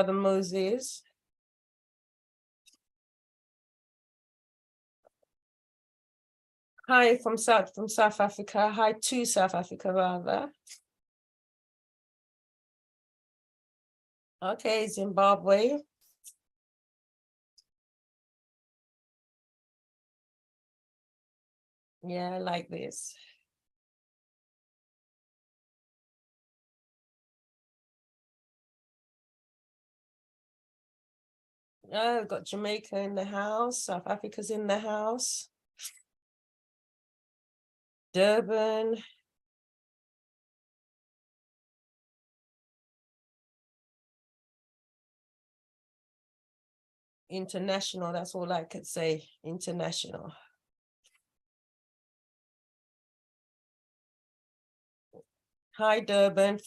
Brother Moses. Hi from South Africa. Hi to South Africa, rather. Okay, Zimbabwe. Yeah, I like this. Oh, we've got Jamaica in the house. South Africa's in the house. Durban. International, that's all I could say. International. Hi, Durban.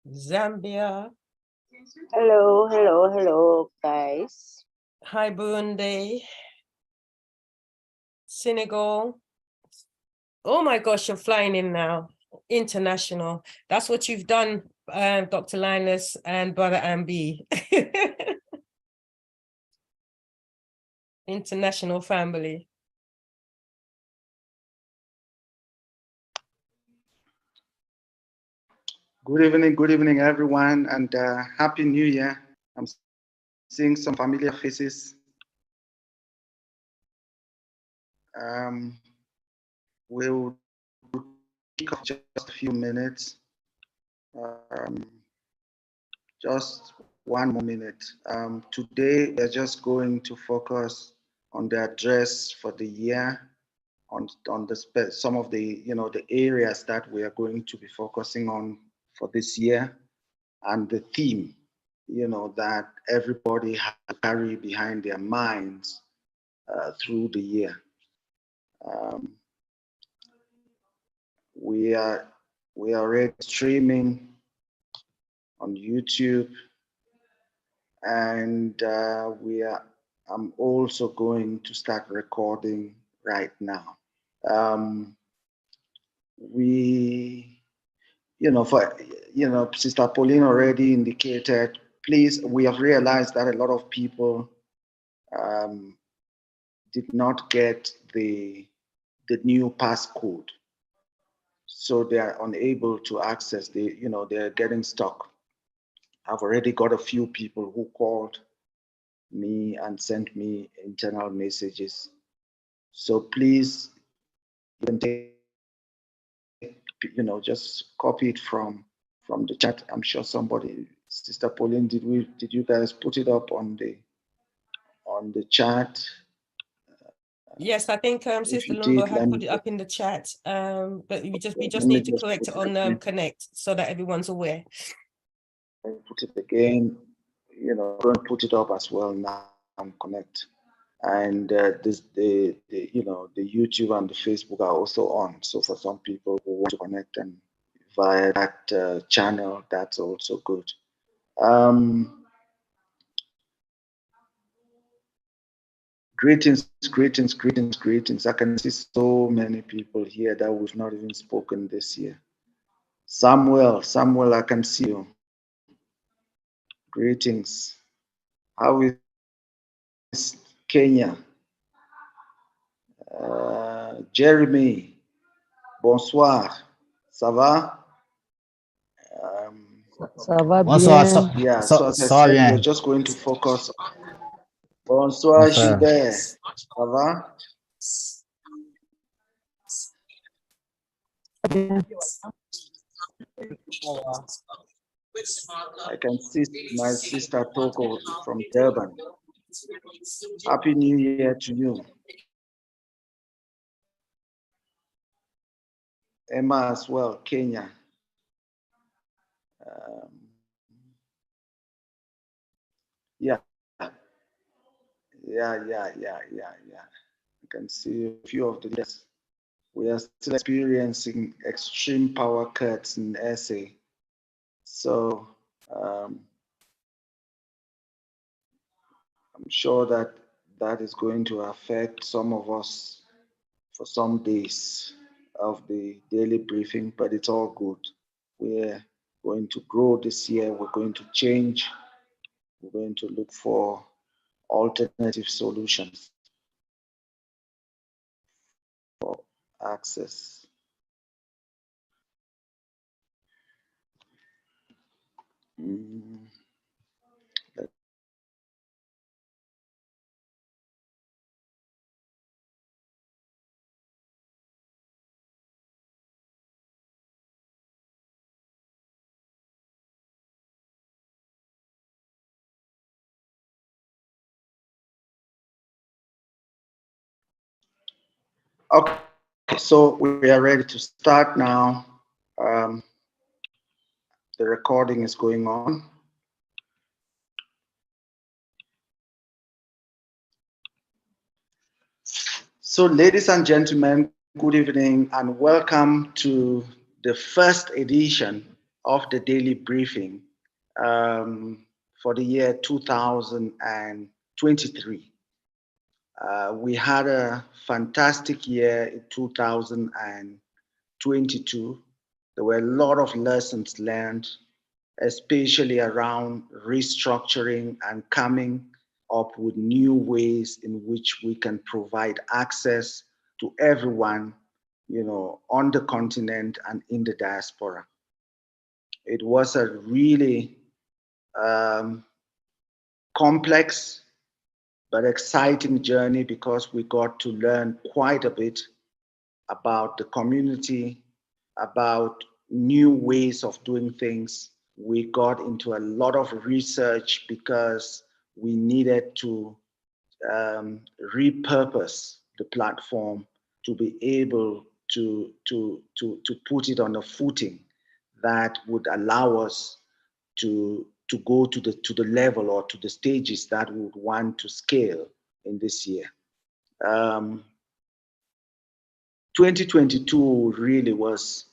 Zambia. Hello, hello, hello, guys. Hi, Burundi. Senegal. Oh my gosh, you're flying in now. International. That's what you've done, Dr. Linus and Brother Ambi. International family. Good evening, everyone, and Happy New Year. I'm seeing some familiar faces. We'll take off just a few minutes. Just one more minute. Today, we're just going to focus on the address for the year, on some of the the areas that we are going to be focusing on for this year, and the theme that everybody has to carry behind their minds through the year. We are already streaming on YouTube, and I'm also going to start recording right now. Sister Pauline already indicated, please, we have realized that a lot of people did not get the new passcode. So they are unable to access they're getting stuck. I've already got a few people who called me and sent me internal messages. So please, you can take, just copy it from the chat. I'm sure somebody, Sister Pauline, did you guys put it up on the chat? Yes, I think Sister Lumbo had put it up in the chat, but we just need to correct it on Connect so that everyone's aware. Put it again, going to put it up as well now on Connect, and the YouTube and the Facebook are also on. So for some people who want to connect and via that channel, that's also good. Greetings. I can see so many people here that we've not even spoken this year. Samuel, I can see you. Greetings. How is Kenya? Jeremy, bonsoir. Ça va? Ça va Bonsoir. bien. Yeah, so as I said, we're just going to focus. Bonsoir, Gilbert. Ça va? I can see my sister Togo from Durban. Happy New Year to you. Emma as well, Kenya. Yeah. You can see a few of the leaders. We are still experiencing extreme power cuts in SA. So I'm sure that is going to affect some of us for some days of the daily briefing, but it's all good. going to grow this year. We're going to change. We're going to look for alternative solutions for access. Mm. Okay, so we are ready to start now. The recording is going on. So, ladies and gentlemen, good evening and welcome to the first edition of the daily briefing for the year 2023. We had a fantastic year in 2022. There were a lot of lessons learned, especially around restructuring and coming up with new ways in which we can provide access to everyone, on the continent and in the diaspora. It was a really complex but exciting journey because we got to learn quite a bit about the community, about new ways of doing things. We got into a lot of research because we needed to repurpose the platform to be able to put it on a footing that would allow us to go to the level or to the stages that we would want to scale in this year. 2022 really was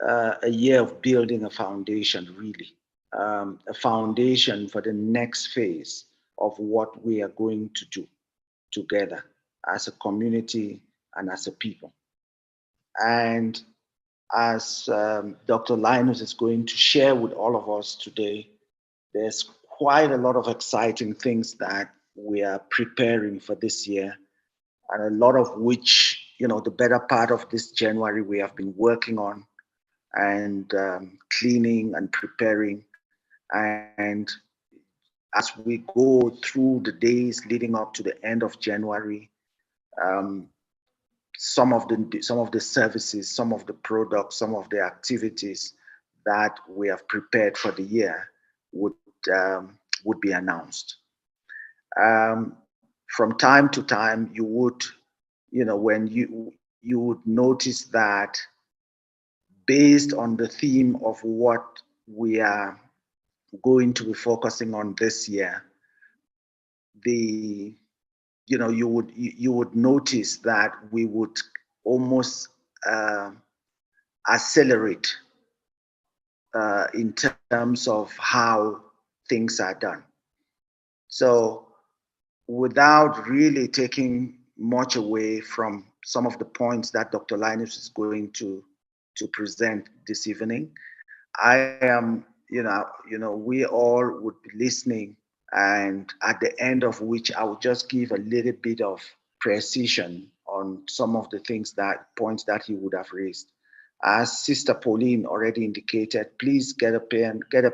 a year of building a foundation, really. A foundation for the next phase of what we are going to do together as a community and as a people. And as Dr. Linus is going to share with all of us today, there's quite a lot of exciting things that we are preparing for this year, and a lot of which, the better part of this January we have been working on and cleaning and preparing. And as we go through the days leading up to the end of January, some of the services, some of the products, some of the activities that we have prepared for the year would be announced. From time to time, you would, when you would notice that based on the theme of what we are going to be focusing on this year, you would notice that we would almost accelerate in terms of how things are done. So without really taking much away from some of the points that Dr. Linus is going to present this evening, I am, we all would be listening, and at the end of which I will just give a little bit of precision on some of the points that he would have raised. As Sister Pauline already indicated, please get a pen, get a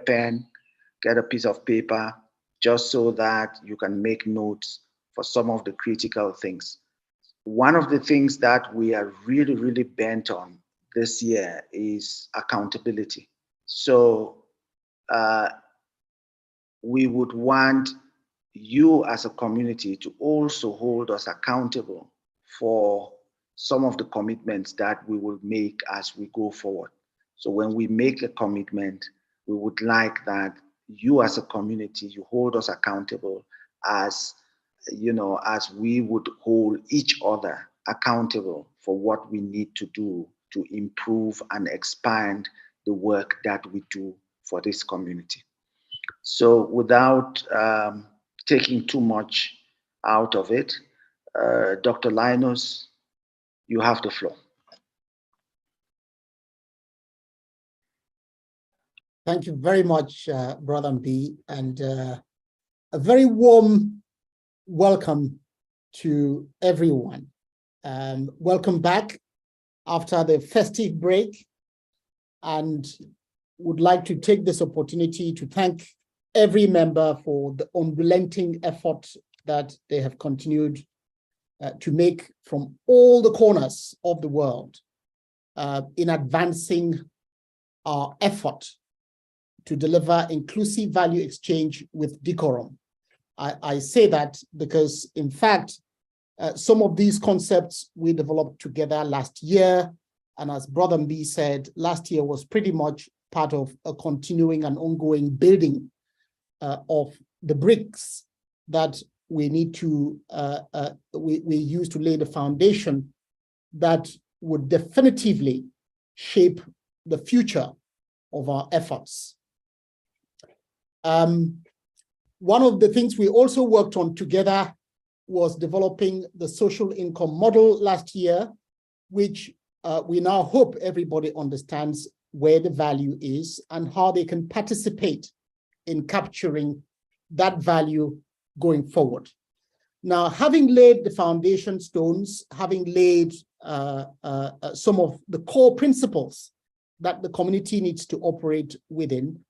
piece of paper, just so that you can make notes for some of the critical things. One of the things that we are really, really bent on this year is accountability. So we would want you as a community to also hold us accountable for some of the commitments that we will make as we go forward. So when we make a commitment, we would like that you as a community, you hold us accountable as we would hold each other accountable for what we need to do to improve and expand the work that we do for this community. So without taking too much out of it, Dr. Linus, you have the floor. Thank you very much, Brother B, and a very warm welcome to everyone. Welcome back after the festive break, and would like to take this opportunity to thank every member for the unrelenting effort that they have continued to make from all the corners of the world in advancing our effort to deliver inclusive value exchange with decorum. I say that because, in fact, some of these concepts we developed together last year. And as Brother B said, last year was pretty much part of a continuing and ongoing building of the bricks that we need to, we use to lay the foundation that would definitively shape the future of our efforts. One of the things we also worked on together was developing the social income model last year, which we now hope everybody understands where the value is and how they can participate in capturing that value going forward. Now, having laid the foundation stones, having laid some of the core principles that the community needs to operate within,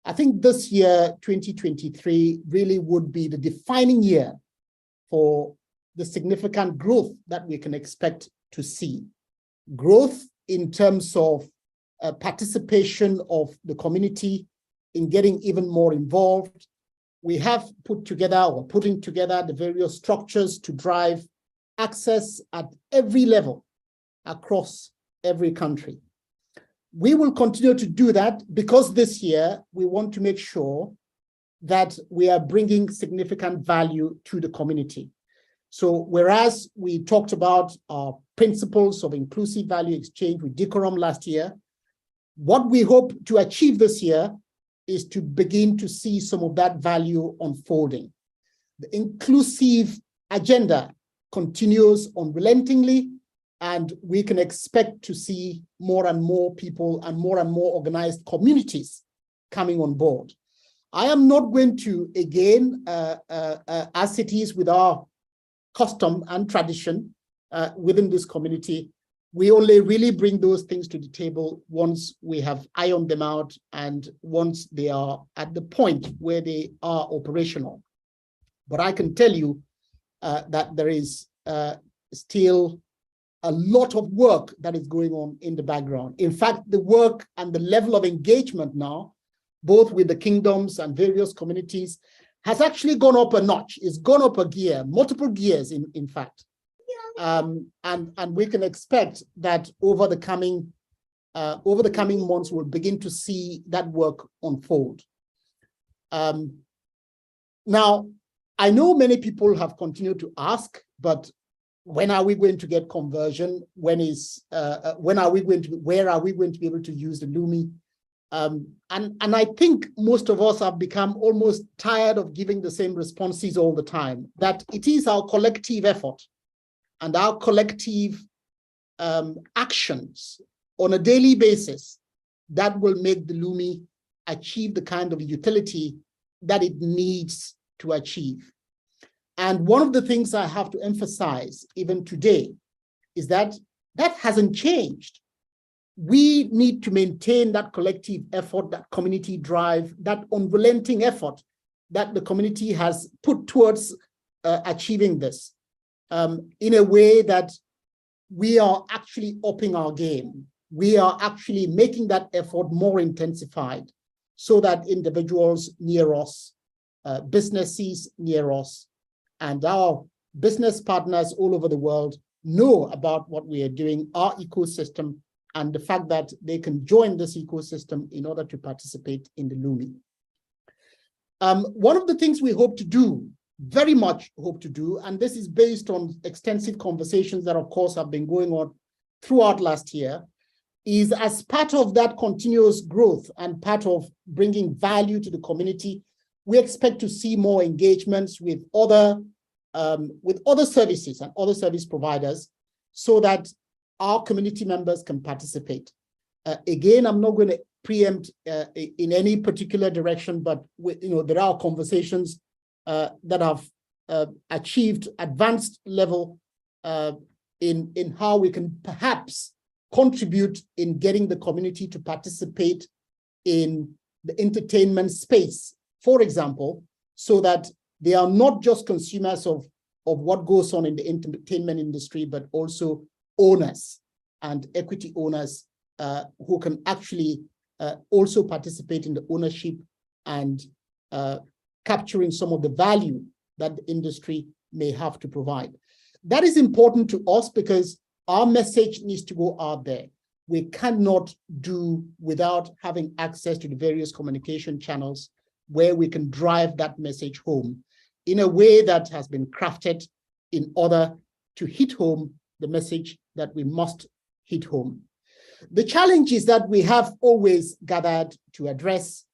I think this year, 2023, really would be the defining year for the significant growth that we can expect to see. Growth in terms of participation of the community in getting even more involved. We have put together or putting together the various structures to drive access at every level across every country. We will continue to do that because this year we want to make sure that we are bringing significant value to the community. So whereas we talked about our principles of inclusive value exchange with decorum last year, what we hope to achieve this year is to begin to see some of that value unfolding. The inclusive agenda continues unrelentingly, and we can expect to see more and more people and more organized communities coming on board. I am not going to, again, as it is with our custom and tradition within this community, we only really bring those things to the table once we have ironed them out and once they are at the point where they are operational. But I can tell you that there is still a lot of work that is going on in the background. In fact, the work and the level of engagement now, both with the kingdoms and various communities, has actually gone up a notch. It's gone up a gear, multiple gears, in fact. And we can expect that over the coming months, we'll begin to see that work unfold. Now, I know many people have continued to ask, but when are we going to get conversion? Where are we going to be able to use the Lumi? And I think most of us have become almost tired of giving the same responses all the time, that it is our collective effort and our collective actions on a daily basis that will make the Lumi achieve the kind of utility that it needs to achieve. And one of the things I have to emphasize even today is that that hasn't changed. We need to maintain that collective effort, that community drive, that unrelenting effort that the community has put towards achieving this in a way that we are actually upping our game. We are actually making that effort more intensified so that individuals near us, businesses near us, and our business partners all over the world know about what we are doing, our ecosystem, and the fact that they can join this ecosystem in order to participate in the Lumi. One of the things we hope to do, very much hope to do, and this is based on extensive conversations that of course have been going on throughout last year, is as part of that continuous growth and part of bringing value to the community, we expect to see more engagements with other services and other service providers so that our community members can participate. Again, I'm not going to preempt in any particular direction, but there are conversations that have achieved advanced level in how we can perhaps contribute in getting the community to participate in the entertainment space, for example, so that they are not just consumers of what goes on in the entertainment industry, but also owners and equity owners who can actually also participate in the ownership and capturing some of the value that the industry may have to provide. That is important to us because our message needs to go out there. We cannot do without having access to the various communication channels where we can drive that message home in a way that has been crafted in order to hit home the message that we must hit home. The challenges that we have always gathered to address,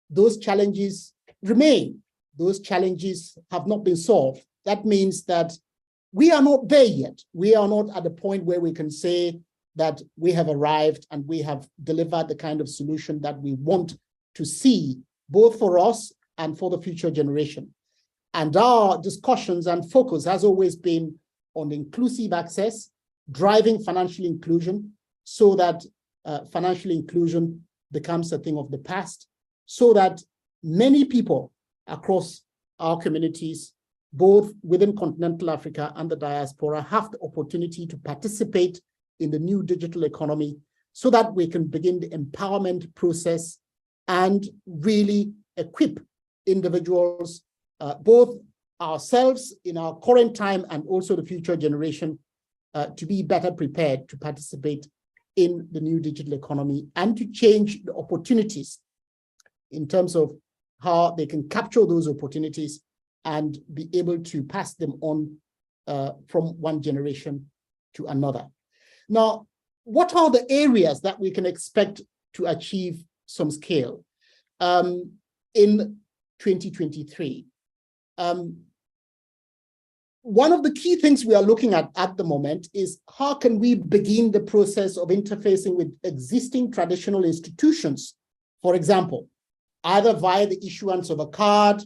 those challenges remain. Those challenges have not been solved. That means that we are not there yet. We are not at the point where we can say that we have arrived and we have delivered the kind of solution that we want to see, both for us and for the future generation. And our discussions and focus has always been on inclusive access, driving financial inclusion, so that financial inclusion becomes a thing of the past, so that many people across our communities, both within continental Africa and the diaspora, have the opportunity to participate in the new digital economy so that we can begin the empowerment process and really equip individuals, both ourselves in our current time and also the future generation, to be better prepared to participate in the new digital economy and to change the opportunities in terms of how they can capture those opportunities and be able to pass them on from one generation to another. Now, what are the areas that we can expect to achieve some scale in 2023? One of the key things we are looking at the moment is how can we begin the process of interfacing with existing traditional institutions, for example, either via the issuance of a card,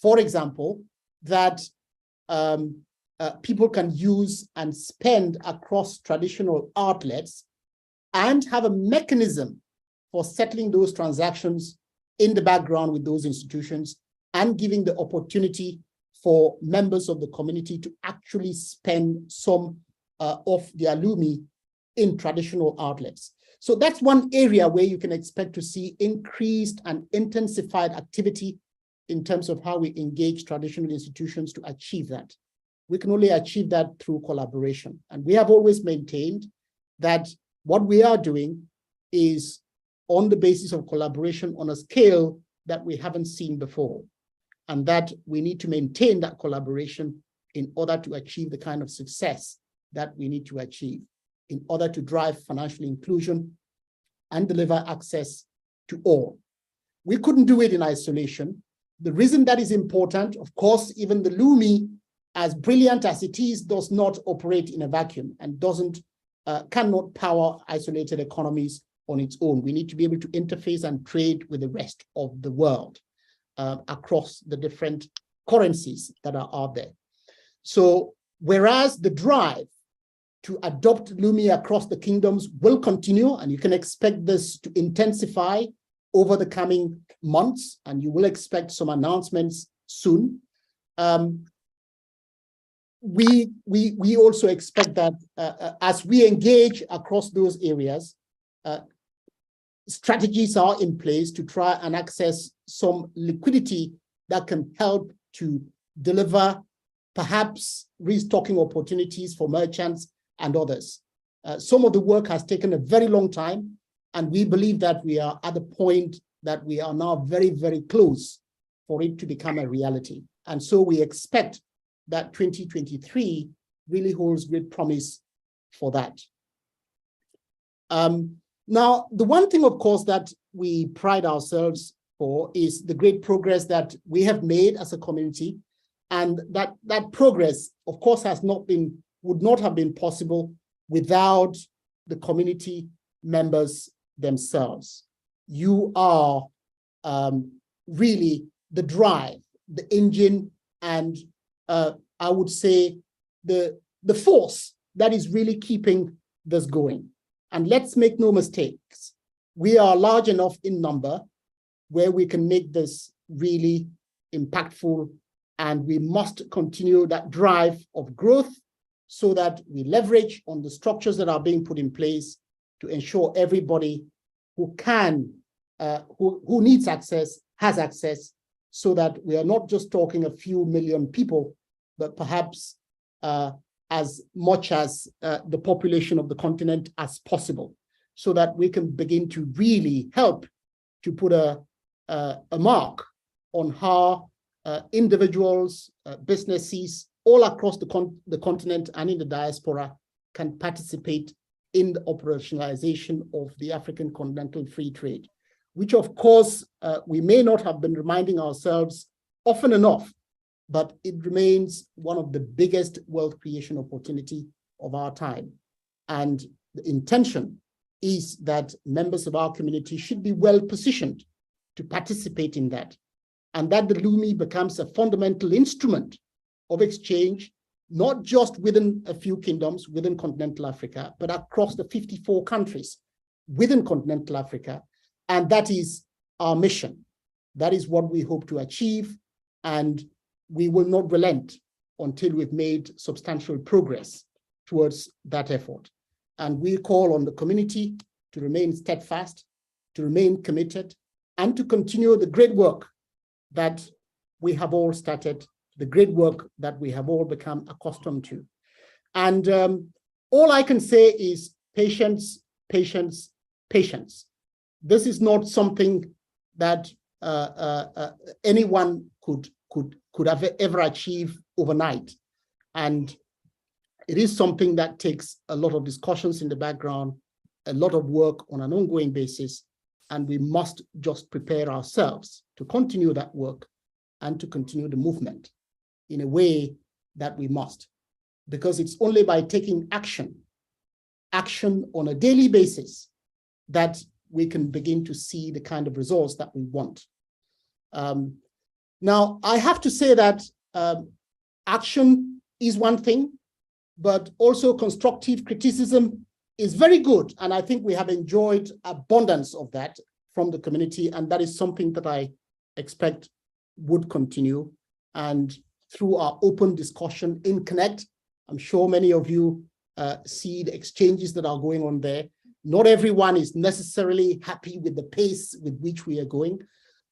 for example, that people can use and spend across traditional outlets, and have a mechanism for settling those transactions in the background with those institutions and giving the opportunity for members of the community to actually spend some of their Lumi in traditional outlets. So that's one area where you can expect to see increased and intensified activity in terms of how we engage traditional institutions to achieve that. We can only achieve that through collaboration. And we have always maintained that what we are doing is on the basis of collaboration on a scale that we haven't seen before, and that we need to maintain that collaboration in order to achieve the kind of success that we need to achieve in order to drive financial inclusion and deliver access to all. We couldn't do it in isolation. The reason that is important, of course, even the Lumi, as brilliant as it is, does not operate in a vacuum and cannot power isolated economies on its own. We need to be able to interface and trade with the rest of the world across the different currencies that are out there. So whereas the drive to adopt Lumi across the kingdoms will continue, and you can expect this to intensify over the coming months, and you will expect some announcements soon. We also expect that as we engage across those areas, strategies are in place to try and access some liquidity that can help to deliver perhaps restocking opportunities for merchants and others. Some of the work has taken a very long time, and we believe that we are at the point that we are now very, very close for it to become a reality. And so we expect that 2023 really holds great promise for that. Now, the one thing, of course, that we pride ourselves for is the great progress that we have made as a community, and that progress, of course, would not have been possible without the community members themselves. you are really the drive, the engine, and I would say the force that is really keeping this going. And let's make no mistakes, we are large enough in number where we can make this really impactful, and we must continue that drive of growth so that we leverage on the structures that are being put in place to ensure everybody who can, who needs access, has access, so that we are not just talking a few million people, but perhaps as much as the population of the continent as possible, so that we can begin to really help to put a mark on how individuals, businesses all across the continent and in the diaspora can participate in the operationalization of the African Continental Free Trade, which of course we may not have been reminding ourselves often enough, but it remains one of the biggest wealth creation opportunity of our time. And the intention is that members of our community should be well positioned to participate in that, and that the LUMI becomes a fundamental instrument of exchange, not just within a few kingdoms within continental Africa, but across the 54 countries within continental Africa. And that is our mission. That is what we hope to achieve, and we will not relent until we've made substantial progress towards that effort. And we call on the community to remain steadfast, to remain committed, and to continue the great work that we have all started, the great work that we have all become accustomed to. And all I can say is patience, patience, patience. This is not something that anyone could have ever achieve overnight. And it is something that takes a lot of discussions in the background, a lot of work on an ongoing basis, and we must just prepare ourselves to continue that work and to continue the movement in a way that we must, because it's only by taking action on a daily basis that we can begin to see the kind of results that we want. Now, I have to say that action is one thing, but also constructive criticism is very good. And I think we have enjoyed abundance of that from the community. And that is something that I expect would continue. And through our open discussion in Connect, I'm sure many of you see the exchanges that are going on there. Not everyone is necessarily happy with the pace with which we are going,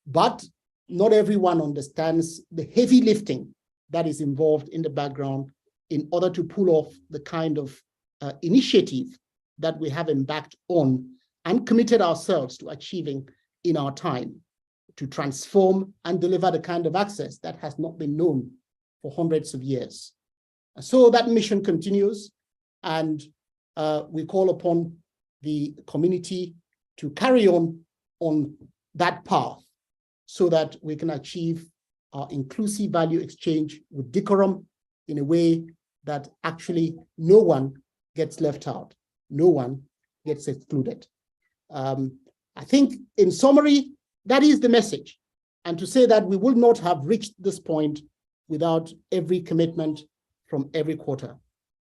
but not everyone understands the heavy lifting that is involved in the background in order to pull off the kind of initiative that we have embarked on and committed ourselves to achieving in our time, to transform and deliver the kind of access that has not been known for hundreds of years. So that mission continues, and we call upon the community to carry on that path so that we can achieve our inclusive value exchange with decorum in a way that actually no one gets left out, no one gets excluded. I think in summary, that is the message. And to say that we would not have reached this point without every commitment from every quarter.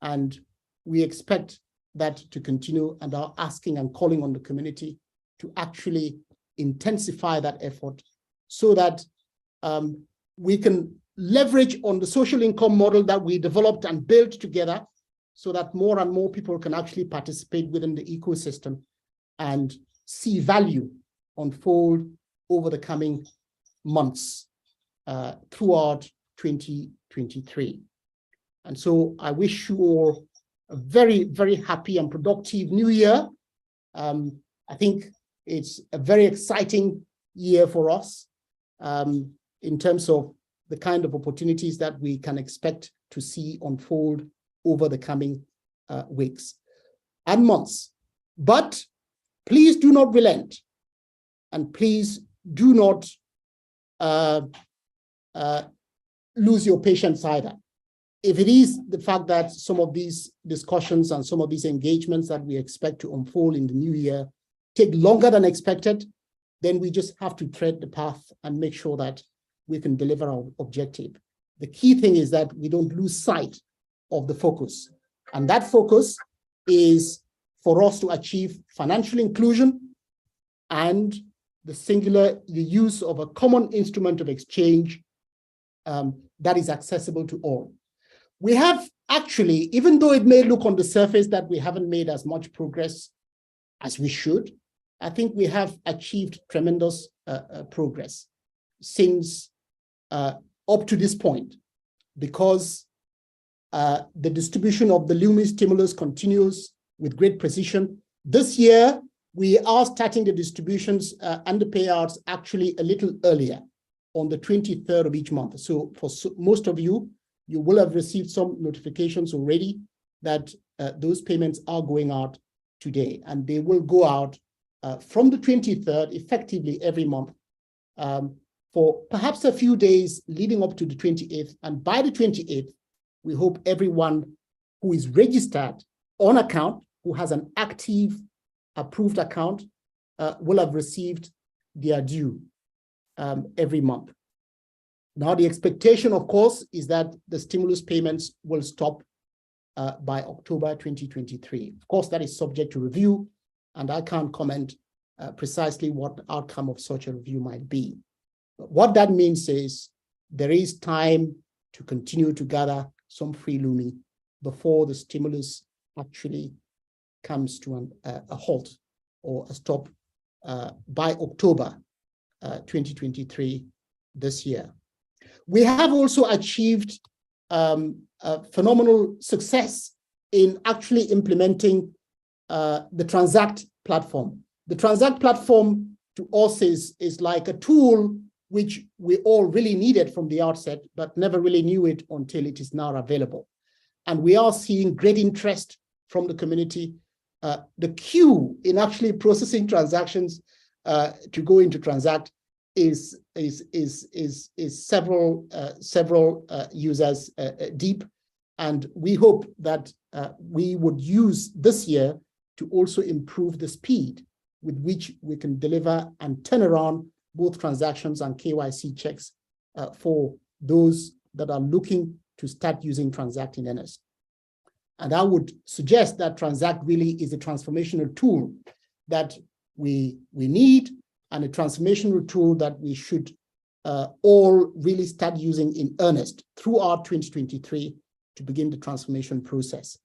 And we expect that to continue, and are asking and calling on the community to actually intensify that effort so that we can leverage on the social income model that we developed and built together, so that more and more people can actually participate within the ecosystem and see value unfold over the coming months throughout 2023. And so I wish you all a very, very happy and productive new year. I think it's a very exciting year for us in terms of the kind of opportunities that we can expect to see unfold over the coming weeks and months. But please do not relent, and please do not lose your patience either. If it is the fact that some of these discussions and some of these engagements that we expect to unfold in the new year take longer than expected, then we just have to tread the path and make sure that we can deliver our objective. The key thing is that we don't lose sight of the focus. And that focus is for us to achieve financial inclusion and the use of a common instrument of exchange that is accessible to all. We have actually, even though it may look on the surface that we haven't made as much progress as we should, I think we have achieved tremendous progress since up to this point, because the distribution of the LUMI stimulus continues with great precision. This year, we are starting the distributions and the payouts actually a little earlier, on the 23rd of each month. So for most of you, you will have received some notifications already that those payments are going out today, and they will go out from the 23rd, effectively every month, for perhaps a few days leading up to the 28th. And by the 28th, we hope everyone who is registered on account, who has an active approved account, will have received their due every month. Now, the expectation, of course, is that the stimulus payments will stop by October 2023. Of course, that is subject to review, and I can't comment precisely what the outcome of such a review might be. But what that means is there is time to continue to gather some free LUMI before the stimulus actually comes to a halt or a stop by October 2023 this year. We have also achieved a phenomenal success in actually implementing the Transact platform. The Transact platform to us is like a tool which we all really needed from the outset, but never really knew it until it is now available. And we are seeing great interest from the community. The queue in actually processing transactions to go into Transact is several users deep, and we hope that we would use this year to also improve the speed with which we can deliver and turn around both transactions and KYC checks for those that are looking to start using Transact in earnest. And I would suggest that Transact really is a transformational tool that we need, and a transformational tool that we should all really start using in earnest throughout 2023 to begin the transformation process.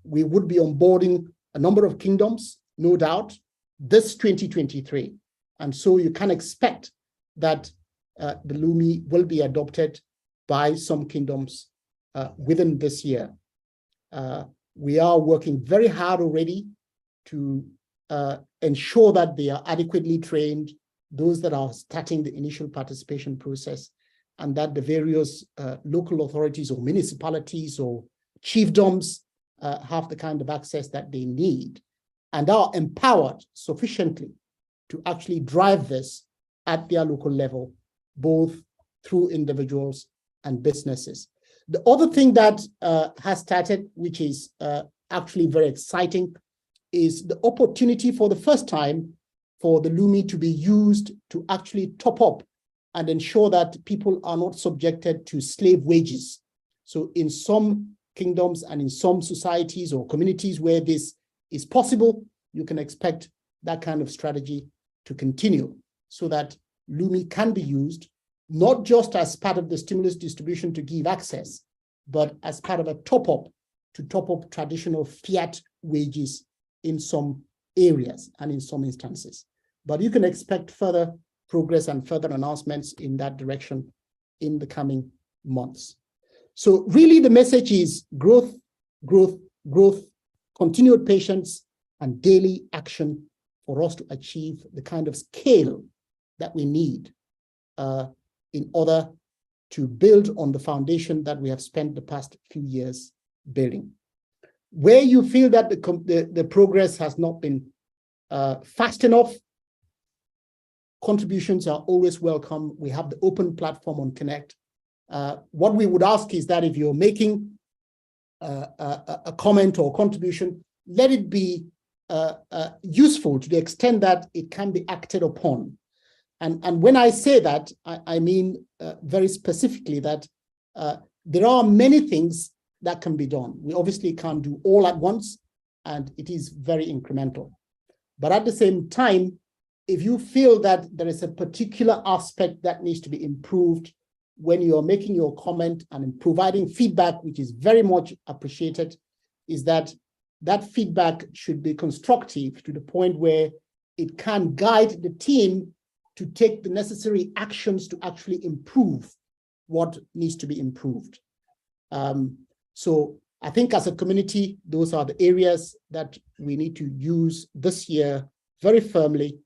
We would be onboarding a number of kingdoms, no doubt, this 2023. And so you can expect that the LUMI will be adopted by some kingdoms within this year. We are working very hard already to ensure that they are adequately trained, those that are starting the initial participation process, and that the various local authorities or municipalities or chiefdoms have the kind of access that they need and are empowered sufficiently to actually drive this at their local level, both through individuals and businesses. The other thing that has started, which is actually very exciting, is the opportunity for the first time for the LUMI to be used to actually top up and ensure that people are not subjected to slave wages. So in some kingdoms and in some societies or communities where this is possible, you can expect that kind of strategy to continue so that LUMI can be used not just as part of the stimulus distribution to give access, but as part of a top-up to top up traditional fiat wages in some areas and in some instances. But you can expect further progress and further announcements in that direction in the coming months. So really the message is growth, growth, growth, continued patience, and daily action for us to achieve the kind of scale that we need in order to build on the foundation that we have spent the past few years building. Where you feel that the progress has not been fast enough, contributions are always welcome. We have the open platform on Connect. What we would ask is that if you're making a comment or contribution, let it be useful to the extent that it can be acted upon. And when I say that, I mean very specifically that there are many things that can be done. We obviously can't do all at once, and it is very incremental. But at the same time, if you feel that there is a particular aspect that needs to be improved when you're making your comment and providing feedback, which is very much appreciated, is that that feedback should be constructive to the point where it can guide the team to take the necessary actions to actually improve what needs to be improved. So I think as a community, those are the areas that we need to use this year very firmly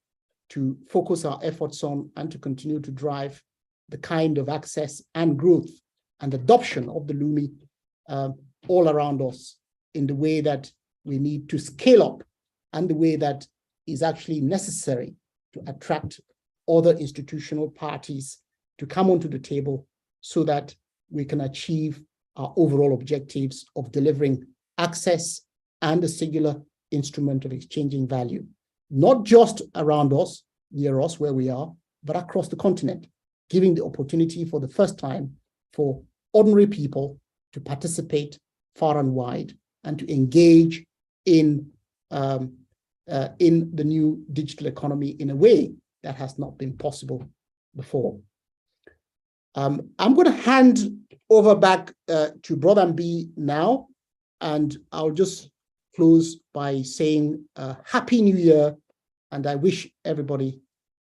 to focus our efforts on and to continue to drive the kind of access and growth and adoption of the LUMI all around us in the way that we need to scale up and the way that is actually necessary to attract other institutional parties to come onto the table so that we can achieve our overall objectives of delivering access and a singular instrument of exchanging value, not just around us, near us where we are, but across the continent, giving the opportunity for the first time for ordinary people to participate far and wide and to engage in the new digital economy in a way that has not been possible before. I'm going to hand over back to Brother B now, and I'll just close by saying Happy New Year, and I wish everybody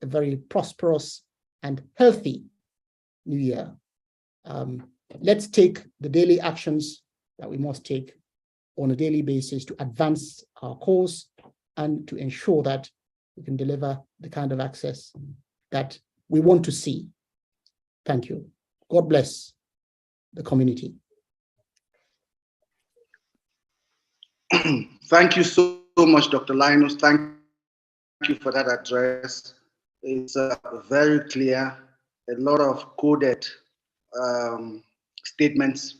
a very prosperous and healthy New Year. Let's take the daily actions that we must take on a daily basis to advance our cause and to ensure that we can deliver the kind of access that we want to see. Thank you. God bless the community. Thank you so much, Dr. Linus. Thank you for that address. It's very clear, a lot of coded statements.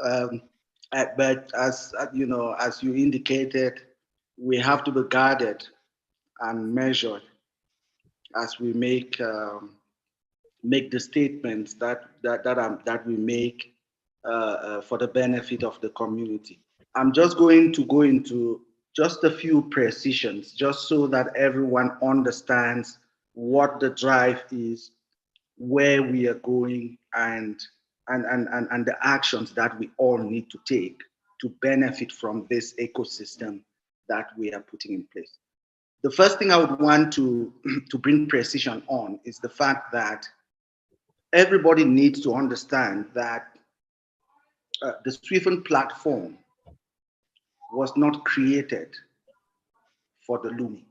But as you know, as you indicated, we have to be guarded and measured as we make the statements that we make for the benefit of the community. I'm just going to go into just a few precisions, just so that everyone understands what the drive is, where we are going, and the actions that we all need to take to benefit from this ecosystem that we are putting in place. The first thing I would want to bring precision on is the fact that everybody needs to understand that the SWIFT platform was not created for the LUMI.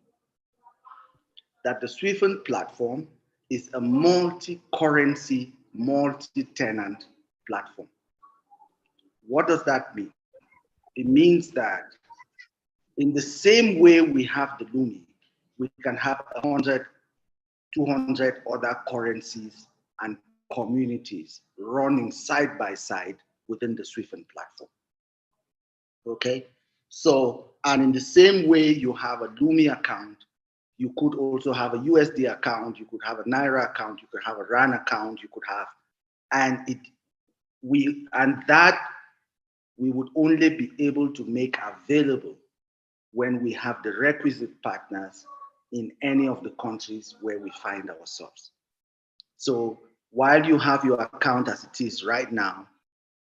That the SWIFT platform is a multi-currency, multi-tenant platform. What does that mean? It means that in the same way we have the LUMI, we can have 100, 200 other currencies and communities running side by side within the SWIFT platform. Okay? So, and in the same way you have a LUMI account, you could also have a USD account, you could have a Naira account, you could have a RAN account, you could have, and that we would only be able to make available when we have the requisite partners in any of the countries where we find ourselves. So while you have your account as it is right now,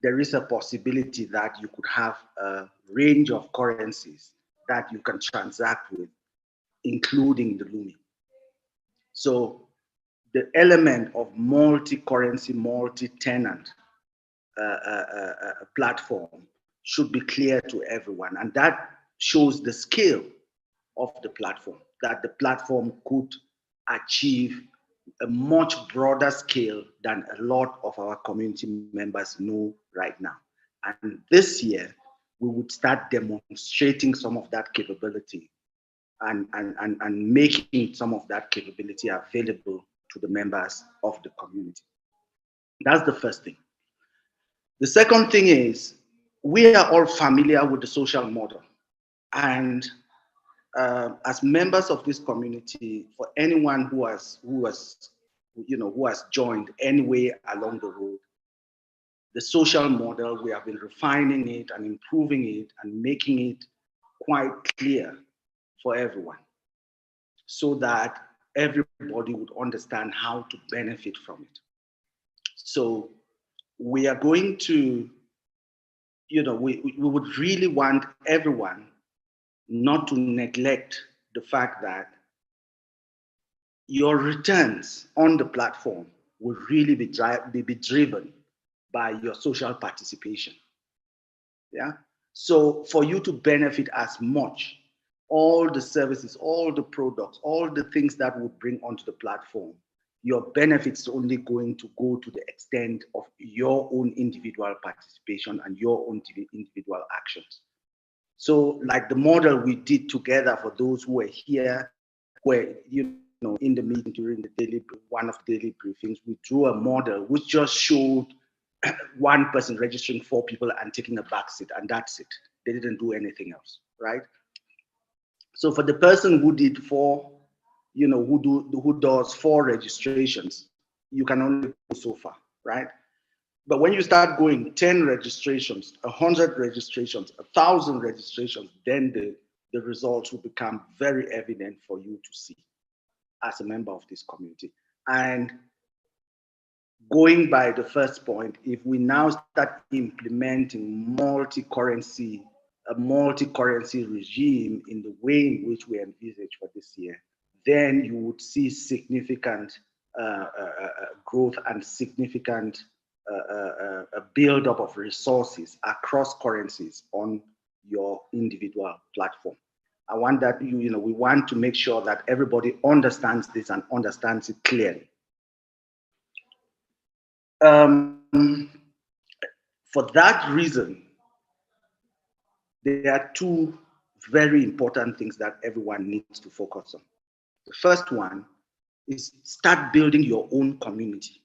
there is a possibility that you could have a range of currencies that you can transact with, including the LUMI. So the element of multi-currency, multi-tenant platform should be clear to everyone. And that shows the scale of the platform, that the platform could achieve a much broader scale than a lot of our community members know right now. And this year, we would start demonstrating some of that capability and making some of that capability available to the members of the community. That's the first thing. The second thing is, we are all familiar with the social model. And as members of this community, for anyone who has joined any way along the road, the social model, we have been refining it and improving it and making it quite clear for everyone so that everybody would understand how to benefit from it. So we are going to, we would really want everyone not to neglect the fact that your returns on the platform will really be driven by your social participation. Yeah. So for you to benefit as much, all the services, all the products, all the things that will bring onto the platform, your benefits only going to go to the extent of your own individual participation and your own individual actions. So like the model we did together for those who were here, where, in the meeting during one of the daily briefings, we drew a model which just showed one person registering 4 people and taking a back seat, and that's it. They didn't do anything else, right? So for the person who did 4, who does 4 registrations, you can only go so far, right? But when you start going 10 registrations, 100 registrations, 1,000 registrations, then the results will become very evident for you to see as a member of this community. And going by the first point, if we now start implementing a multi-currency regime in the way in which we envisage for this year, then you would see significant growth and significant build-up of resources across currencies on your individual platform. I want that we want to make sure that everybody understands this and understands it clearly. For that reason, there are 2 very important things that everyone needs to focus on. The first one is start building your own community.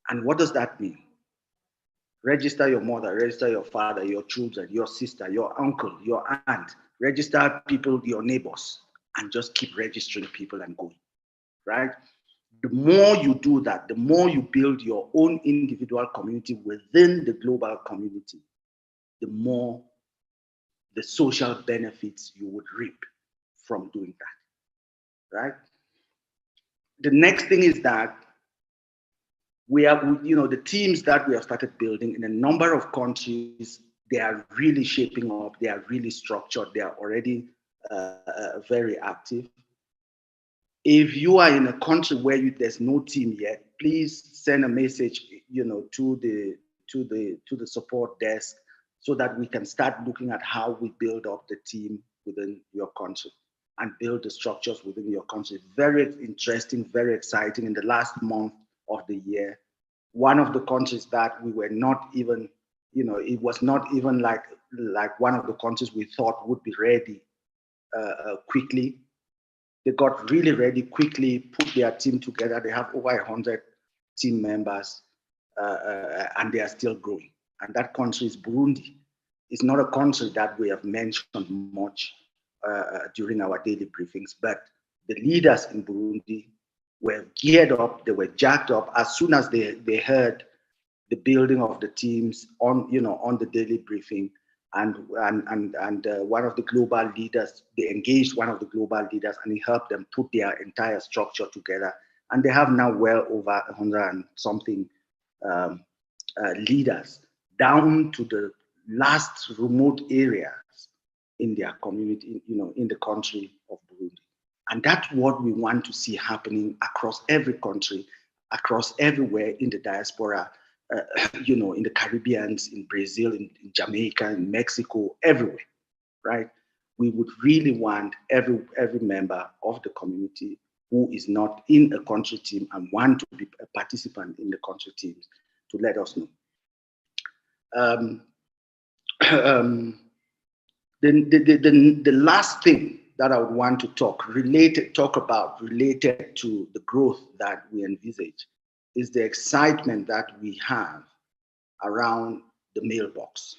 And what does that mean? Register your mother, register your father, your children, your sister, your uncle, your aunt, register people, your neighbors, and just keep registering people and going, right? The more you do that, the more you build your own individual community within the global community, the more the social benefits you would reap from doing that, right? The next thing is that we have, the teams that we have started building in a number of countries, they are really shaping up, they are really structured, they are already very active. If you are in a country where there's no team yet, please send a message, to the support desk so that we can start looking at how we build up the team within your country and build the structures within your country. Very interesting, very exciting. In the last month of the year, one of the countries that we were not even, it was not even like one of the countries we thought would be ready quickly. They got really ready quickly, put their team together. They have over 100 team members, and they are still growing. And that country is Burundi. It's not a country that we have mentioned much during our daily briefings, but the leaders in Burundi were geared up, they were jacked up as soon as they heard the building of the teams on the daily briefing. And one of the global leaders, they engaged one of the global leaders and he helped them put their entire structure together. And they have now well over 100 and something leaders down to the last remote areas in their community, in the country of Burundi. And that's what we want to see happening across every country, across everywhere in the diaspora, in the Caribbean, in Brazil, in Jamaica, in Mexico, everywhere, right? We would really want every member of the community who is not in a country team and want to be a participant in the country teams to let us know. The last thing that I would want to talk about related to the growth that we envisage is the excitement that we have around the mailbox.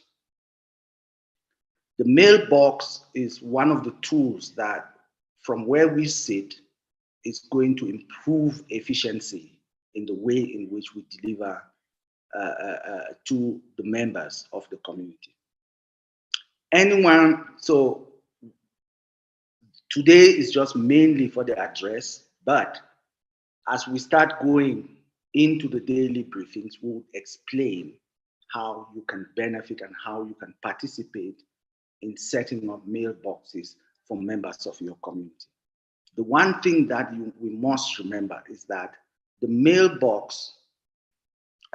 The mailbox is one of the tools that, from where we sit, is going to improve efficiency in the way in which we deliver to the members of the community. So today is just mainly for the address, but as we start going into the daily briefings, we'll explain how you can benefit and how you can participate in setting up mailboxes for members of your community. The one thing that we must remember is that the mailbox,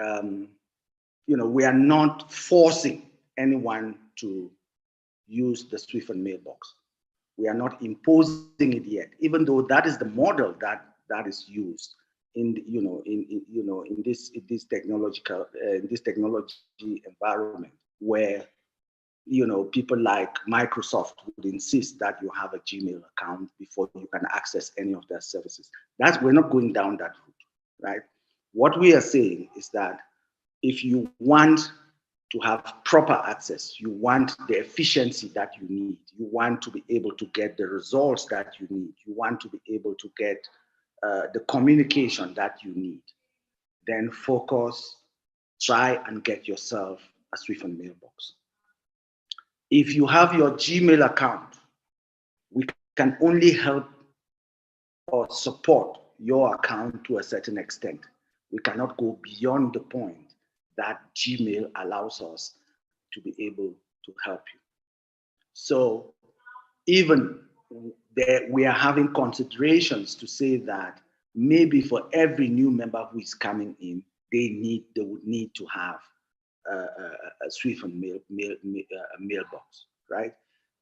we are not forcing anyone to use the Swift mailbox. We are not imposing it yet, even though that is the model that is used in this technology environment, where people like Microsoft would insist that you have a Gmail account before you can access any of their services. We're not going down that route, right? What we are saying is that if you want to have proper access, you want the efficiency that you need, you want to be able to get the results that you need, you want to be able to get the communication that you need, then try and get yourself a Swift mailbox. If you have your Gmail account, we can only help or support your account to a certain extent. We cannot go beyond the point that Gmail allows us to be able to help you. So even there, we are having considerations to say that maybe for every new member who is coming in, they would need to have a Swift mailbox, right?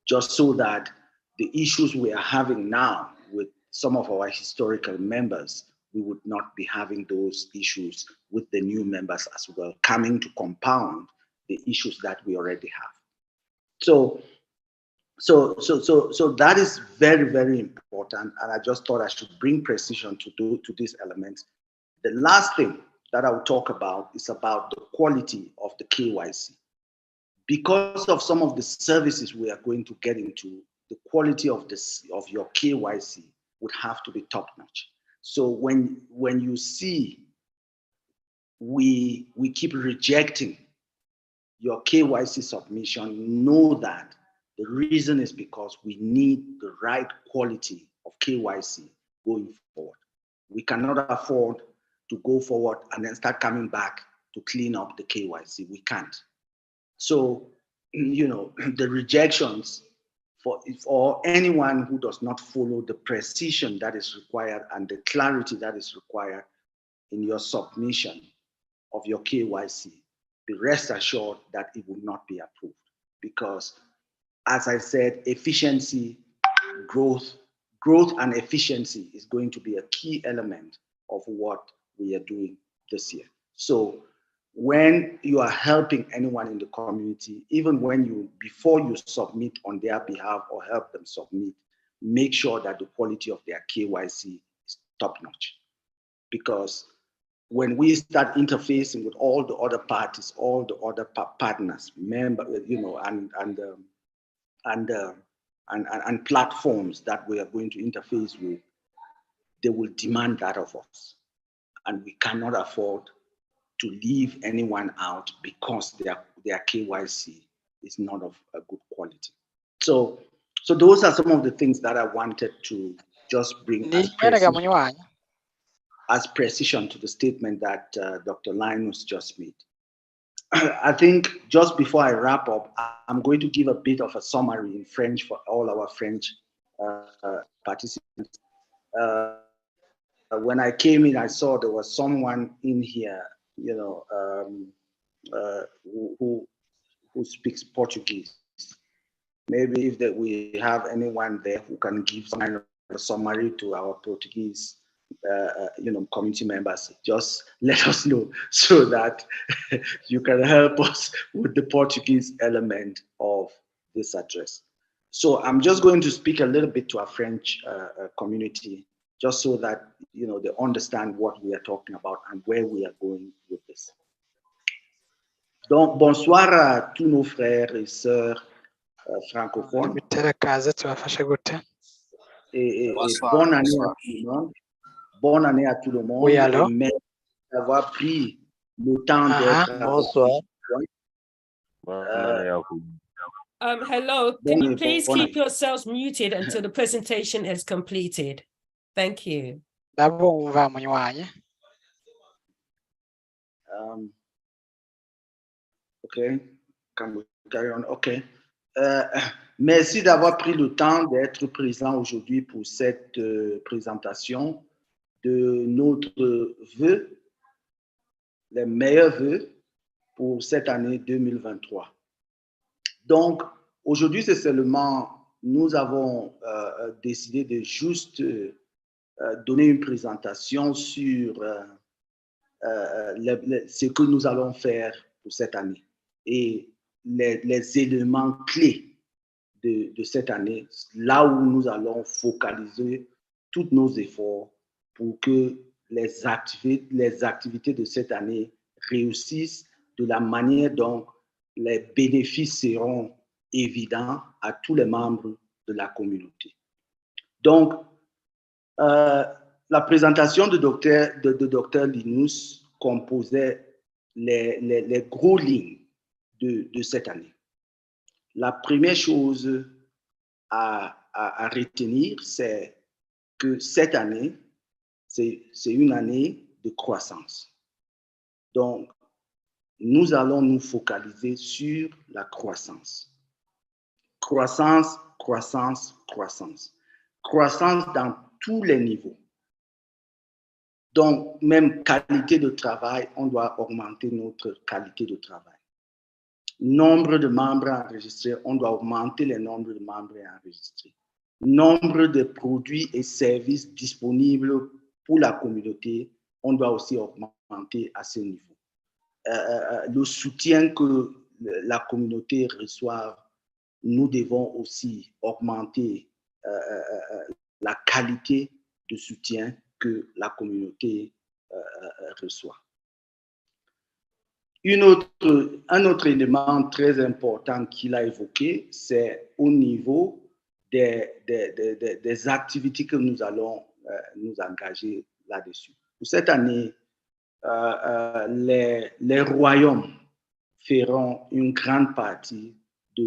Just so that the issues we are having now with some of our historical members, we would not be having those issues with the new members as well, coming to compound the issues that we already have. So that is very, very important, and I just thought I should bring precision to these elements. The last thing that I will talk about is about the quality of the KYC. Because of some of the services we are going to get into, the quality of your KYC would have to be top-notch. So when you see we keep rejecting your KYC submission, know that the reason is because we need the right quality of KYC going forward. We cannot afford to go forward and then start coming back to clean up the KYC. We can't. So, the rejections for anyone who does not follow the precision that is required and the clarity that is required in your submission of your KYC, be rest assured that it will not be approved. Because, as I said, efficiency, growth and efficiency is going to be a key element of what we are doing this year. So when you are helping anyone in the community, even before you submit on their behalf or help them submit, make sure that the quality of their KYC is top-notch. Because when we start interfacing with all the other parties, all the other partners, and platforms that we are going to interface with, they will demand that of us. And we cannot afford to leave anyone out because their KYC is not of a good quality. So those are some of the things that I wanted to just bring as precision to the statement that Dr. Linus just made. I think just before I wrap up, I'm going to give a bit of a summary in French for all our French participants. When I came in, I saw there was someone in here, who speaks Portuguese. Maybe if we have anyone there who can give some kind of a summary to our Portuguese community members, just let us know so that you can help us with the Portuguese element of this address. So I'm just going to speak a little bit to our French community, just so that they understand what we are talking about and where we are going with this. Donc, bonsoir à tous nos frères et sœurs francophone. Et Bonsoir, bonne année bonsoir. à tout le monde. Bonne année à tout le monde. Oui, allô? Et merci d'avoir pris le temps d'être avec Bonsoir. Hello, can you please keep yourselves muted until the presentation is completed? Thank you. OK. Can we carry on? OK. Merci d'avoir pris le temps d'être présent aujourd'hui pour cette présentation de notre vœu, les meilleurs vœux pour cette année 2023. Donc, aujourd'hui, c'est seulement, nous avons décidé de juste donner une présentation sur ce que nous allons faire pour cette année et les éléments clés de cette année, là où nous allons focaliser tous nos efforts pour que les activités de cette année réussissent de la manière dont les bénéfices seront évidents à tous les membres de la communauté. Donc, la présentation de Dr. Linus composait les gros lignes de cette année. La première chose à retenir, c'est que cette année, c'est une année de croissance. Donc, nous allons nous focaliser sur la croissance. Croissance, croissance, croissance. Croissance dans tous les niveaux. Donc, même qualité de travail, on doit augmenter notre qualité de travail. Nombre de membres enregistrés, on doit augmenter le nombre de membres enregistrés. Nombre de produits et services disponibles pour la communauté, on doit aussi augmenter à ce niveau. Le soutien que la communauté reçoit, nous devons aussi augmenter la qualité de soutien que la communauté reçoit. Un autre élément très important qu'il a évoqué, c'est au niveau des activités que nous allons nous engager là-dessus. Pour cette année, les royaumes feront une grande partie de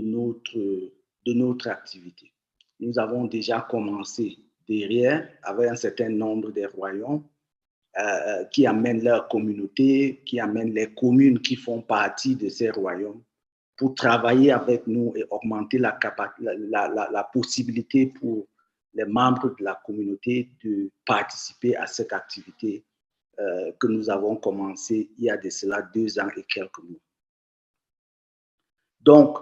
notre activité. Nous avons déjà commencé derrière avec un certain nombre de royaumes qui amènent leur communauté, qui amènent les communes qui font partie de ces royaumes pour travailler avec nous et augmenter la possibilité pour les membres de la communauté de participer à cette activité que nous avons commencé il y a de cela 2 ans et quelques mois. Donc,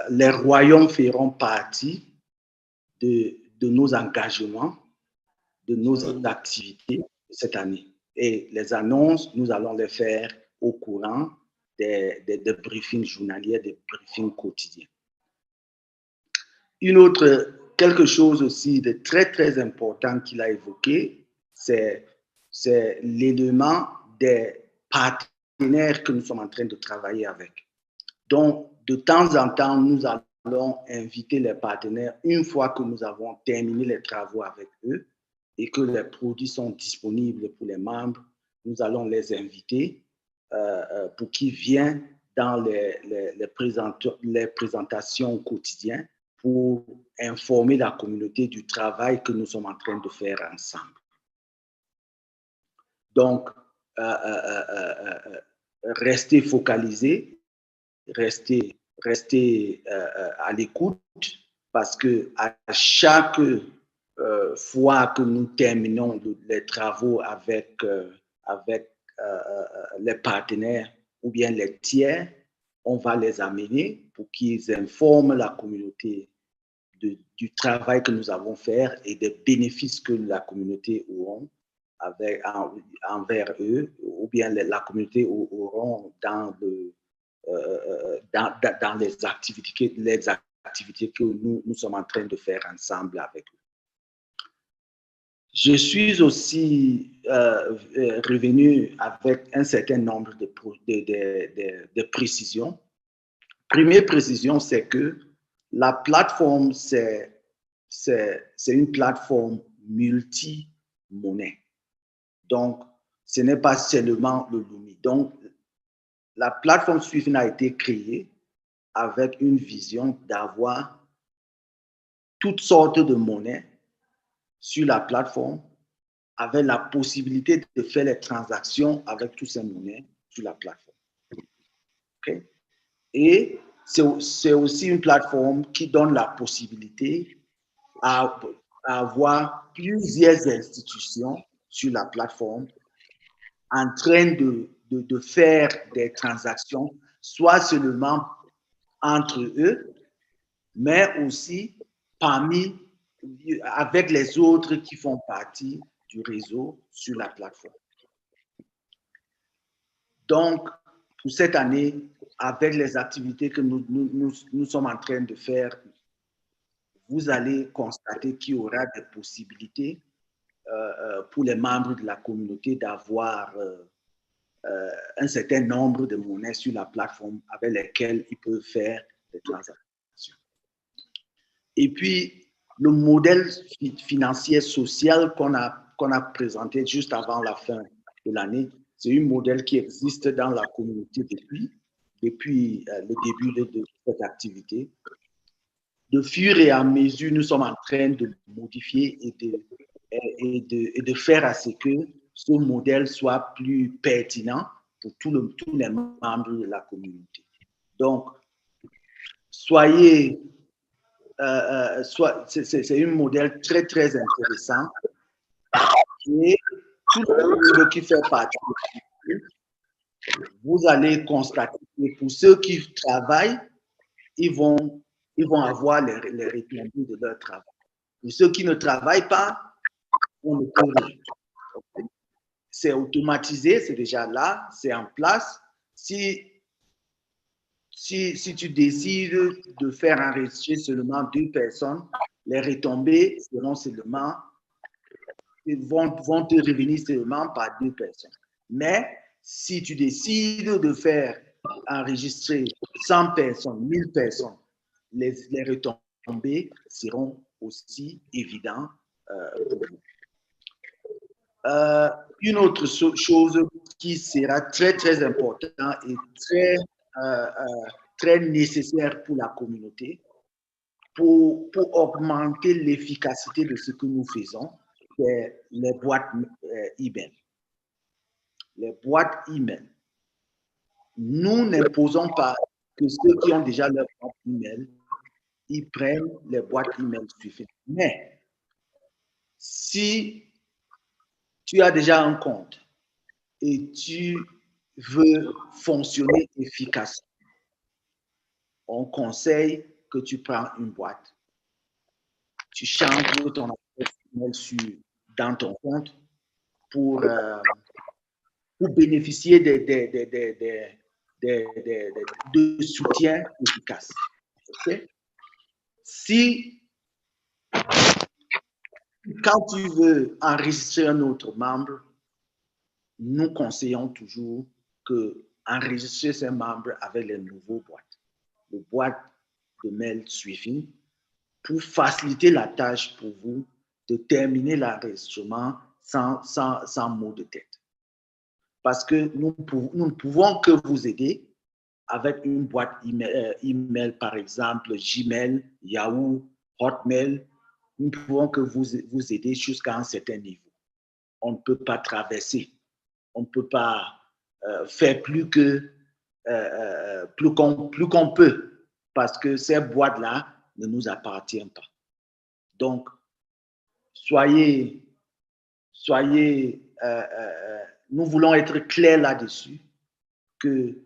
les royaumes feront partie de nos engagements, de nos activités cette année. Et les annonces, nous allons les faire au courant des briefings journaliers, des briefings quotidiens. Quelque chose aussi de très, très important qu'il a évoqué, c'est l'élément des partenaires que nous sommes en train de travailler avec. Donc, de temps en temps, nous allons inviter les partenaires une fois que nous avons terminé les travaux avec eux et que les produits sont disponibles pour les membres. Nous allons les inviter pour qu'ils viennent dans les présentations quotidiennes pour informer la communauté du travail que nous sommes en train de faire ensemble. Donc, restez focalisés, restez à l'écoute parce que à chaque fois que nous terminons les travaux avec les partenaires ou bien les tiers, on va les amener pour qu'ils informent la communauté du travail que nous avons fait et des bénéfices que la communauté aura envers eux, ou bien la communauté auront dans les activités que nous sommes en train de faire ensemble avec eux. Je suis aussi revenu avec un certain nombre de précisions Première précision, c'est que la plateforme, c'est une plateforme multi-monnaie. Donc, ce n'est pas seulement le Lumi. Donc, la plateforme Swift a été créée avec une vision d'avoir toutes sortes de monnaies sur la plateforme, avec la possibilité de faire les transactions avec toutes ces monnaies sur la plateforme. Okay? Et c'est aussi une plateforme qui donne la possibilité à avoir plusieurs institutions sur la plateforme en train de faire des transactions, soit seulement entre eux, mais aussi avec les autres qui font partie du réseau sur la plateforme. Donc, pour cette année, avec les activités que nous sommes en train de faire, vous allez constater qu'il y aura des possibilités pour les membres de la communauté d'avoir un certain nombre de monnaies sur la plateforme avec lesquelles ils peuvent faire des transactions. Et puis, le modèle financier social qu'on a présenté juste avant la fin de l'année, c'est un modèle qui existe dans la communauté depuis le début de cette activité. De fur et à mesure, nous sommes en train de modifier et de faire à ce que ce modèle soit plus pertinent pour tous les membres de la communauté. Donc, c'est un modèle très, très intéressant. Et tout le monde qui fait partie, vous allez constater que pour ceux qui travaillent, ils vont avoir les retombées de leur travail. Pour ceux qui ne travaillent pas, on ne peut rien. C'est automatisé, c'est déjà là, c'est en place. Si tu décides de faire enregistrer seulement 2 personnes, les retombées seront seulement, vont te revenir seulement par 2 personnes. Mais si tu décides de faire enregistrer 100 personnes, 1000 personnes, les retombées seront aussi évidentes pour vous. Une autre chose qui sera très, très importante et très nécessaire pour la communauté, pour augmenter l'efficacité de ce que nous faisons, c'est les boîtes email. Les boîtes email. Nous n'imposons pas que ceux qui ont déjà leur boîte email, ils prennent les boîtes email suffisantes. Mais si tu as déjà un compte et tu veux fonctionner efficacement, on conseille que tu prends une boîte. Tu changes ton adresse email dans ton compte pour bénéficier de soutien efficace. Okay? Si, quand tu veux enregistrer un autre membre, nous conseillons toujours que enregistrer ces membres avec les nouveaux boîtes, les boîtes de mail suivies, pour faciliter la tâche pour vous de terminer l'enregistrement sans mot de tête. Parce que nous ne pouvons que vous aider avec une boîte email, par exemple Gmail, Yahoo, Hotmail. Nous ne pouvons que vous aider jusqu'à un certain niveau. On ne peut pas traverser. On ne peut pas faire plus qu'on peut, parce que ces boîtes-là ne nous appartiennent pas. Donc, nous voulons être clairs là-dessus, que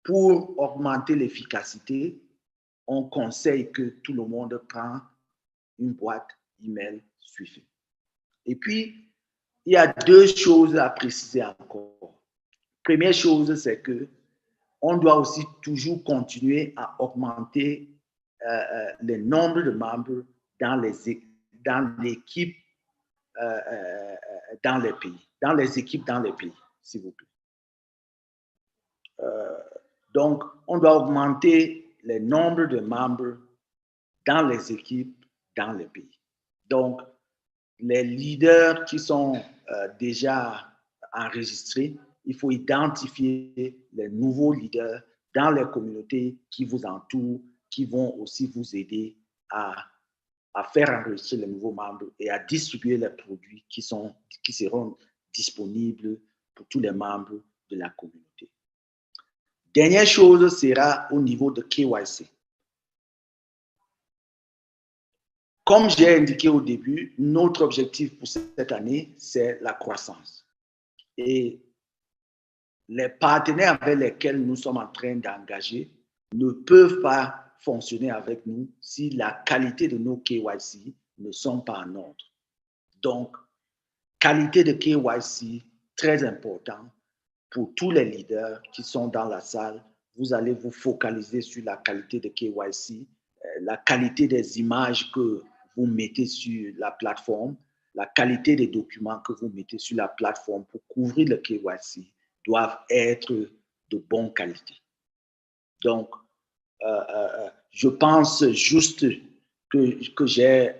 pour augmenter l'efficacité, on conseille que tout le monde prenne une boîte email suivie. Et puis, il y a 2 choses à préciser encore. Première chose, c'est que on doit aussi toujours continuer à augmenter le nombre de membres dans l'équipe dans les pays, dans les équipes dans les pays, s'il vous plaît. Donc, on doit augmenter les nombres de membres dans les équipes, dans les pays. Donc, les leaders qui sont déjà enregistrés, il faut identifier les nouveaux leaders dans les communautés qui vous entourent, qui vont aussi vous aider à faire enregistrer les nouveaux membres et à distribuer les produits qui seront disponibles pour tous les membres de la communauté. Dernière chose sera au niveau de KYC. Comme j'ai indiqué au début, notre objectif pour cette année, c'est la croissance. Et les partenaires avec lesquels nous sommes en train d'engager ne peuvent pas fonctionner avec nous si la qualité de nos KYC ne sont pas en ordre. Donc, qualité de KYC, très important pour tous les leaders qui sont dans la salle. Vous allez vous focaliser sur la qualité de KYC, la qualité des images que vous mettez sur la plateforme, la qualité des documents que vous mettez sur la plateforme pour couvrir le KYC doivent être de bonne qualité. Donc, je pense juste que j'ai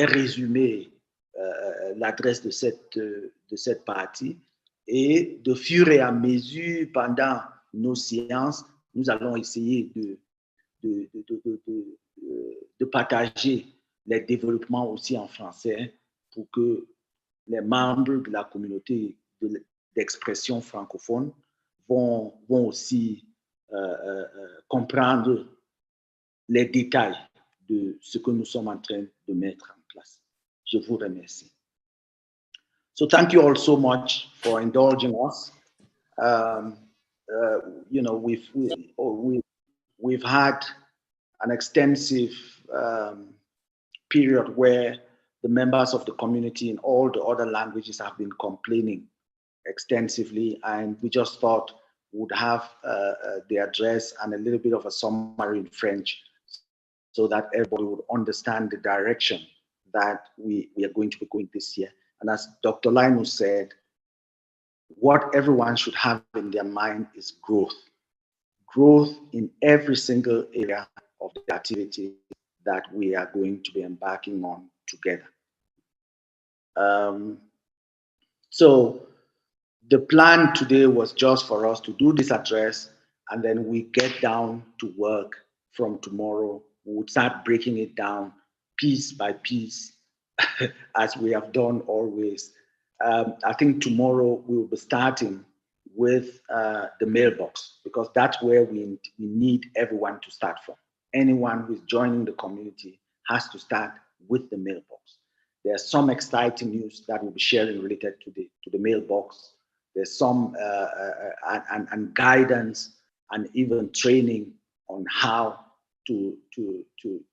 résumé l'adresse de cette partie, et de fur et à mesure, pendant nos séances, nous allons essayer de partager les développements aussi en français pour que les membres de la communauté d'expression francophone vont aussi comprendre les détails de ce que nous sommes en train de mettre en place. Je vous remercie. So thank you all so much for indulging us. You know, we've had an extensive period where the members of the community in all the other languages have been complaining extensively, and we just thought would have the address and a little bit of a summary in French so that everybody would understand the direction that we are going to be going this year. And as Dr. Linus said, what everyone should have in their mind is growth. Growth in every single area of the activity that we are going to be embarking on together. So the plan today was just for us to do this address, and then we get down to work from tomorrow. We would start breaking it down piece by piece, as we have done always. I think tomorrow we will be starting with the mailbox, because that's where we need everyone to start from. Anyone who is joining the community has to start with the mailbox. There's some exciting news that we'll be sharing related to the mailbox. There's some and guidance and even training on how to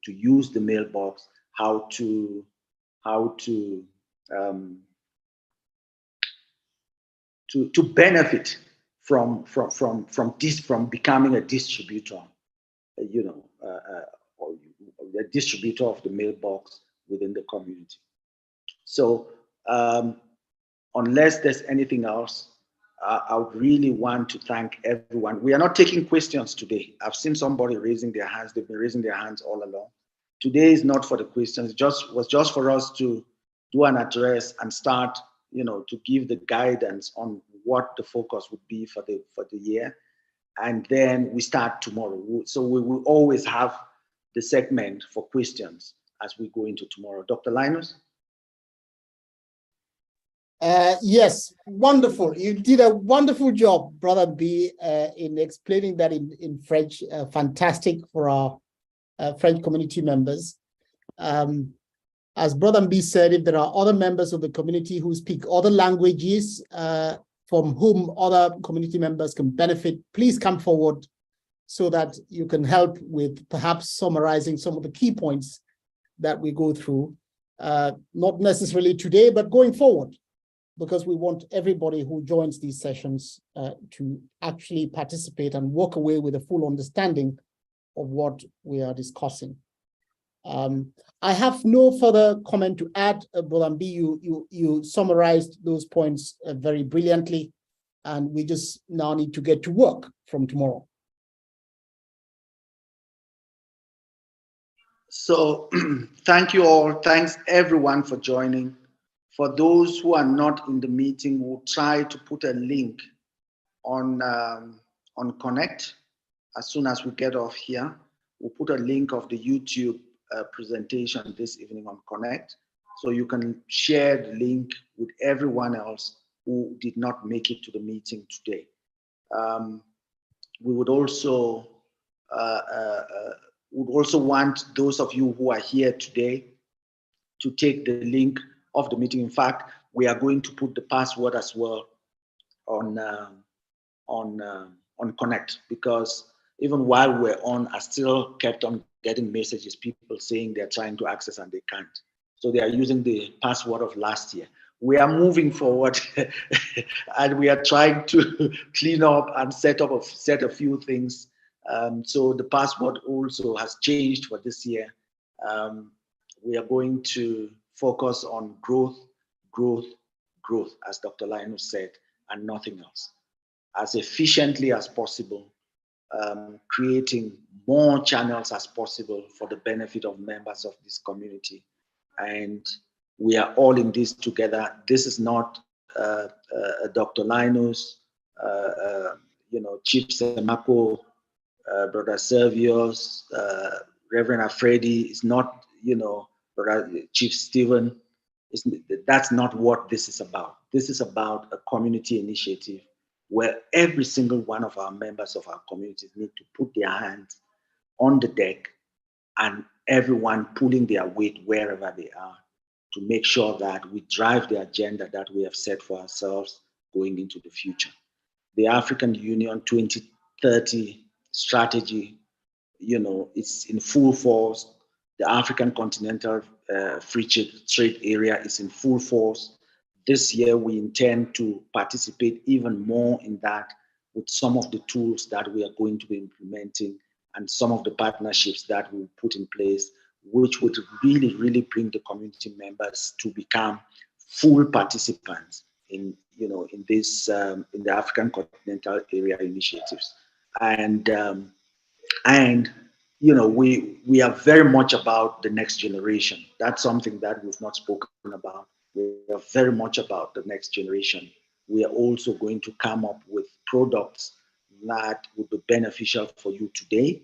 use the mailbox, how to benefit from becoming a distributor, or a distributor of the mailbox within the community. So unless there's anything else, I would really want to thank everyone. We are not taking questions today. I've seen somebody raising their hands. They've been raising their hands all along. Today is not for the questions. It was just for us to do an address and start, to give the guidance on what the focus would be for the year. And then we start tomorrow. So we will always have the segment for questions as we go into tomorrow. Dr. Linus? Yes, wonderful. You did a wonderful job, Brother B, in explaining that in French. Fantastic for our French community members. As Brother B said, if there are other members of the community who speak other languages from whom other community members can benefit, please come forward so that you can help with perhaps summarizing some of the key points that we go through, not necessarily today, but going forward, because we want everybody who joins these sessions to actually participate and walk away with a full understanding of what we are discussing. I have no further comment to add. Bolambi, you summarized those points very brilliantly, and we just now need to get to work from tomorrow. So thank you all. Thanks everyone for joining. For those who are not in the meeting, we'll try to put a link on Connect as soon as we get off here. We'll put a link of the YouTube presentation this evening on Connect, so you can share the link with everyone else who did not make it to the meeting today. We would also want those of you who are here today to take the link of the meeting. In fact, we are going to put the password as well on Connect, because even while we're on, I still kept on getting messages, people saying they're trying to access and they can't. So they are using the password of last year. We are moving forward and we are trying to clean up and set a few things. So the password also has changed for this year. We are going to focus on growth, as Dr. Linus said, and nothing else. As efficiently as possible, creating more channels as possible for the benefit of members of this community. And we are all in this together. This is not Dr. Linus, Chief Semako, Brother Servios, Reverend Afredi. It's not, Brother Chief Stephen. That's not what this is about. This is about a community initiative where every single one of our members of our communities need to put their hands on the deck, and everyone pulling their weight wherever they are to make sure that we drive the agenda that we have set for ourselves going into the future. The African Union 2030 strategy, it's in full force. The African Continental Free Trade Area is in full force. This year, we intend to participate even more in that with some of the tools that we are going to be implementing and some of the partnerships that we'll put in place, which would really, really bring the community members to become full participants in this in the African Continental Area initiatives. And we are very much about the next generation. That's something that we've not spoken about. We are very much about the next generation. We are also going to come up with products that would be beneficial for you today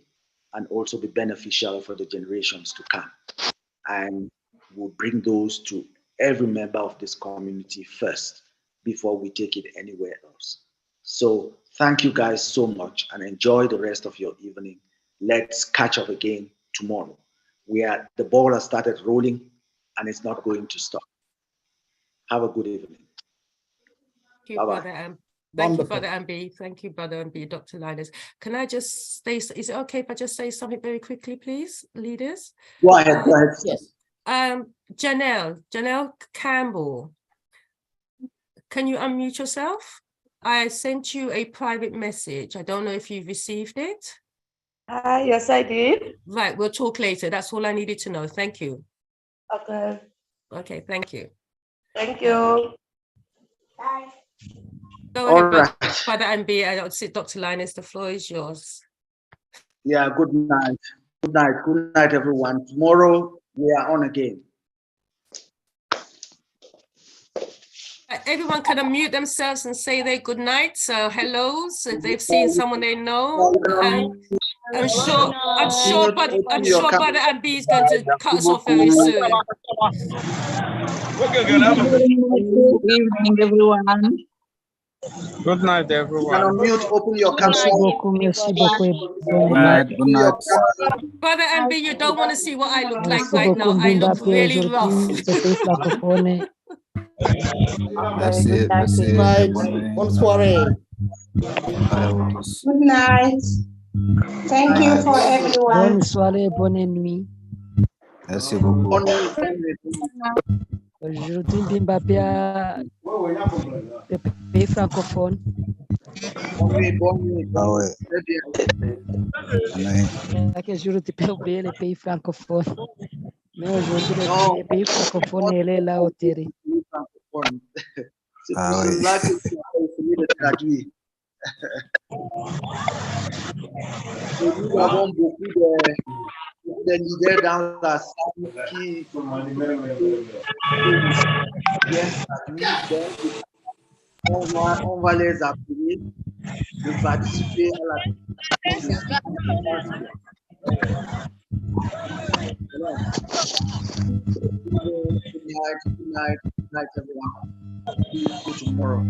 and also be beneficial for the generations to come. And we'll bring those to every member of this community first before we take it anywhere else. So thank you guys so much and enjoy the rest of your evening. Let's catch up again tomorrow. The ball has started rolling and it's not going to stop. Have a good evening. Thank you, Bye-bye. Brother Thank you, Brother Ambi. Thank you, Brother Ambi, Dr. Linus. Can I just say, is it okay if I just say something very quickly, please, leaders? Go ahead, go ahead. Yes. Janelle Campbell, can you unmute yourself? I sent you a private message. I don't know if you've received it. Yes, I did. Right, we'll talk later. That's all I needed to know. Thank you. Okay. Okay, thank you. Thank you. Bye. Go All ahead, right. Brother Ambi. I don't see Dr. Linus. The floor is yours. Yeah, good night. Good night. Good night, everyone. Tomorrow we are on again. Everyone can unmute themselves and say their good night. So hellos, if they've seen someone they know. I'm sure Brother Ambi is going to cut us off very soon. Good evening, everyone. Good night, You everyone. can unmute, open your camera. Merci beaucoup. Good night. Good night. Brother Ambi, you don't want to see what I look like Merci right now. beaucoup, I look Mbappé, really rough. aujourd'hui. C'était francophone. Merci, merci. Good night. Bonne nuit. Bonne soirée. Bye à vous tous. Good night. Thank you for everyone. Bonne soirée, bonne nuit. Merci beaucoup. Bonne nuit. Aujourd'hui, Mbappé a le pays francophone. Bonne nuit, bonne nuit. Ah ouais. Très bien. Bonne nuit. Chaque jour, tu peux oublier les pays francophones. Mais aujourd'hui, Non. le pays francophone, il est là au terrain. C'est Ah pour oui. cela que tu as essayé de traduire. Et nous avons beaucoup les leaders dans la salle qui on va les appeler de participer à la Good night, everyone. See you tomorrow.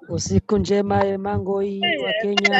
Usiku njema Mangoi wa Kenya.